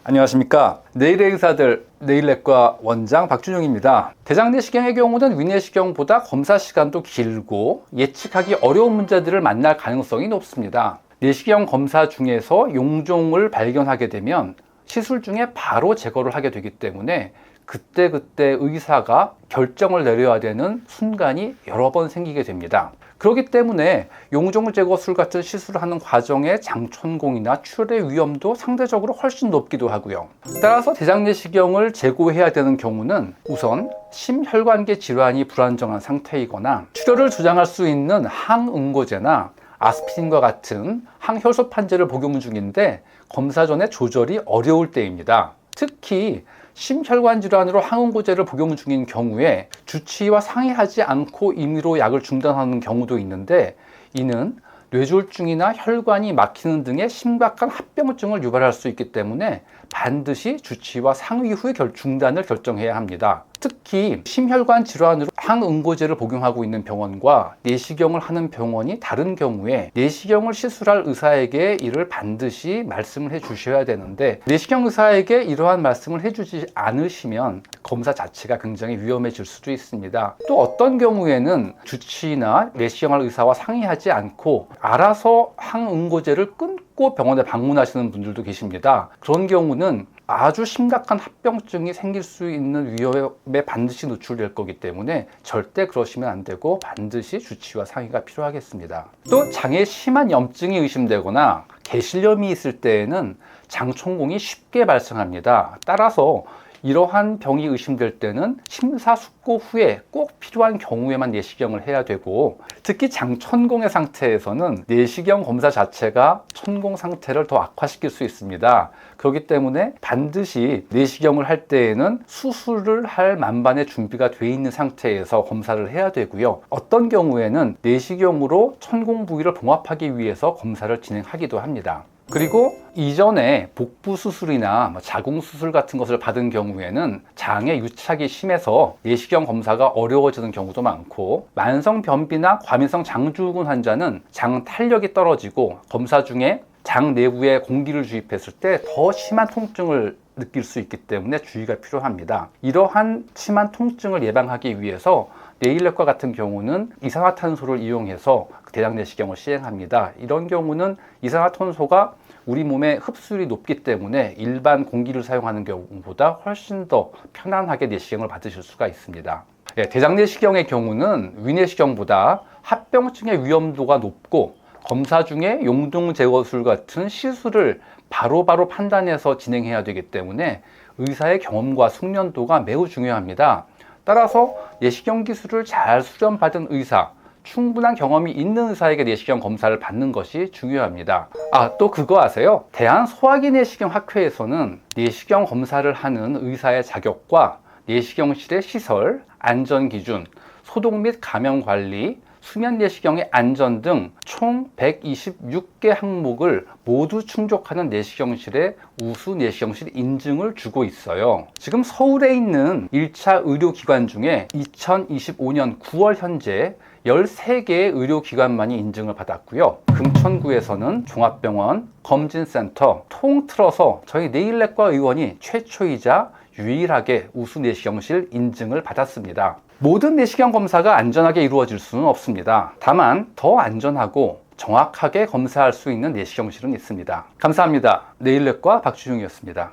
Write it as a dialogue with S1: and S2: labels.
S1: 안녕하십니까. 내일의 의사들 내일내과 원장 박준용입니다. 대장내시경의 경우는 위내시경보다 검사 시간도 길고 예측하기 어려운 문제들을 만날 가능성이 높습니다. 내시경 검사 중에서 용종을 발견하게 되면 시술 중에 바로 제거를 하게 되기 때문에 그때그때 의사가 결정을 내려야 되는 순간이 여러 번 생기게 됩니다. 그렇기 때문에 용종 제거술 같은 시술을 하는 과정에 장천공이나 출혈의 위험도 상대적으로 훨씬 높기도 하고요. 따라서 대장내시경을 제거해야 되는 경우는 우선 심혈관계 질환이 불안정한 상태이거나 출혈을 조장할 수 있는 항응고제나 아스피린과 같은 항혈소판제를 복용 중인데 검사 전에 조절이 어려울 때입니다. 특히 심혈관 질환으로 항응고제를 복용 중인 경우에 주치의와 상의하지 않고 임의로 약을 중단하는 경우도 있는데, 이는 뇌졸중이나 혈관이 막히는 등의 심각한 합병증을 유발할 수 있기 때문에 반드시 주치의와 상의 후에 중단을 결정해야 합니다. 특히 심혈관 질환으로 항응고제를 복용하고 있는 병원과 내시경을 하는 병원이 다른 경우에 내시경을 시술할 의사에게 이를 반드시 말씀을 해 주셔야 되는데, 내시경 의사에게 이러한 말씀을 해주지 않으시면 검사 자체가 굉장히 위험해질 수도 있습니다. 또 어떤 경우에는 주치의나 내시경할 의사와 상의하지 않고 알아서 항응고제를 끊고 병원에 방문하시는 분들도 계십니다. 그런 경우는 아주 심각한 합병증이 생길 수 있는 위험에 반드시 노출될 거기 때문에 절대 그러시면 안 되고 반드시 주치의와 상의가 필요하겠습니다. 또 장에 심한 염증이 의심되거나 개실염이 있을 때에는 장천공이 쉽게 발생합니다. 따라서 이러한 병이 의심될 때는 심사숙고 후에 꼭 필요한 경우에만 내시경을 해야 되고, 특히 장천공의 상태에서는 내시경 검사 자체가 천공 상태를 더 악화시킬 수 있습니다. 그렇기 때문에 반드시 내시경을 할 때에는 수술을 할 만반의 준비가 돼 있는 상태에서 검사를 해야 되고요. 어떤 경우에는 내시경으로 천공 부위를 봉합하기 위해서 검사를 진행하기도 합니다. 그리고 이전에 복부 수술이나 자궁 수술 같은 것을 받은 경우에는 장에 유착이 심해서 내시경 검사가 어려워지는 경우도 많고, 만성 변비나 과민성 장증후군 환자는 장 탄력이 떨어지고 검사 중에 장 내부에 공기를 주입했을 때 더 심한 통증을 느낄 수 있기 때문에 주의가 필요합니다. 이러한 심한 통증을 예방하기 위해서 내일내과 같은 경우는 이산화탄소를 이용해서 대장내시경을 시행합니다. 이런 경우는 이산화탄소가 우리 몸의 흡수율이 높기 때문에 일반 공기를 사용하는 경우보다 훨씬 더 편안하게 내시경을 받으실 수가 있습니다. 대장내시경의 경우는 위내시경보다 합병증의 위험도가 높고, 검사 중에 용종 제거술 같은 시술을 바로바로 판단해서 진행해야 되기 때문에 의사의 경험과 숙련도가 매우 중요합니다. 따라서 내시경 기술을 잘 수련받은 의사, 충분한 경험이 있는 의사에게 내시경 검사를 받는 것이 중요합니다. 또 그거 아세요? 대한소화기내시경학회에서는 내시경 검사를 하는 의사의 자격과 내시경실의 시설, 안전기준, 소독 및 감염관리, 수면 내시경의 안전 등 총 126개 항목을 모두 충족하는 내시경실의 우수 내시경실 인증을 주고 있어요. 지금 서울에 있는 1차 의료기관 중에 2025년 9월 현재 13개의 의료기관만이 인증을 받았고요. 금천구에서는 종합병원, 검진센터 통틀어서 저희 내일내과 의원이 최초이자 유일하게 우수 내시경실 인증을 받았습니다. 모든 내시경 검사가 안전하게 이루어질 수는 없습니다. 다만 더 안전하고 정확하게 검사할 수 있는 내시경실은 있습니다. 감사합니다. 내일내과 박준용이었습니다.